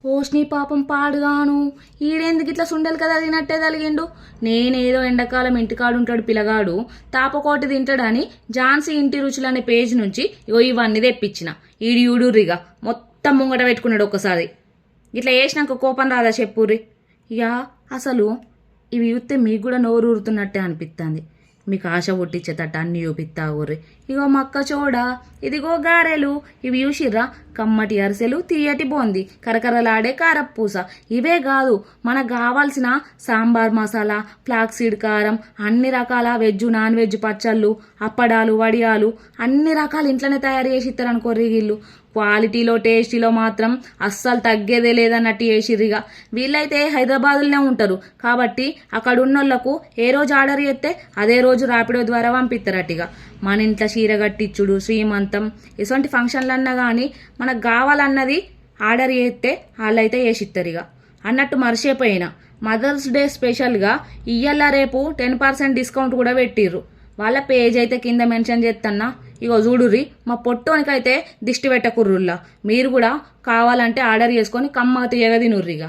ఓష్ని పాపం పాడుగాను ఈడెందుకు ఇట్లా సుండలు కదా తినట్టే తలిగిండు. నేనేదో ఎండాకాలం ఇంటికాడుంటాడు పిల్లగాడు తాపకోటి తింటాడని ఝాన్సీ ఇంటి రుచులనే పేజ్ నుంచి ఇవన్నీ తెప్పించిన. ఈడు యూడుర్రిగా మొత్తం ముంగట పెట్టుకున్నాడు ఒక్కసారి. ఇట్లా వేసినాక కోపం రాదా చెప్పుర్రి. ఇక అసలు ఇవి చూస్తే మీకు కూడా నోరు ఊరుతున్నట్టే అనిపిస్తుంది. మీకు ఆశ పుట్టించేటట్టు అన్ని చూపిస్తాగుర్రి. ఇగో మక్క చూడ, ఇదిగో గారెలు, ఇవి చూసిర్రా కమ్మటి అరిసెలు, తీయటి బోంది, కరకరలాడే కారపూస. ఇవే కాదు మనకు కావాల్సిన సాంబార్ మసాలా, ఫ్లాక్సీడ్ కారం, అన్ని రకాల వెజ్ నాన్ వెజ్ పచ్చళ్ళు, అప్పడాలు, వడియాలు అన్ని రకాలు ఇంట్లోనే తయారు చేసి ఇస్తారనుకోర్రి. వీళ్ళు క్వాలిటీలో టేస్టీలో మాత్రం అస్సలు తగ్గేదే లేదన్నట్టు చేసిర్రిగా. వీళ్ళైతే హైదరాబాద్లోనే ఉంటారు కాబట్టి అక్కడ ఉన్నోళ్లకు ఏ రోజు ఆర్డర్ చేస్తే అదే రోజు ర్యాపిడో ద్వారా పంపిస్తారటిగా. మన ఇంట్లో చీర కట్టించుడు, శ్రీమంతం ఇటువంటి ఫంక్షన్లన్నా కానీ మనకు కావాలన్నది ఆర్డర్ చేస్తే వాళ్ళైతే చేసిస్తారు. ఇక అన్నట్టు మర్చిపోయినా మదర్స్ డే స్పెషల్గా ఇయ్యాల రేపు 10% డిస్కౌంట్ కూడా పెట్టిర్రు. వాళ్ళ పేజ్ అయితే కింద మెన్షన్ చేస్తున్నా. ఇగో చూడుర్రి, మా పొట్టోనికైతే దిష్టి పెట్టకుర్రుల్లా. మీరు కూడా కావాలంటే ఆర్డర్ చేసుకొని కమ్మ తీయగా తినుర్రిగా.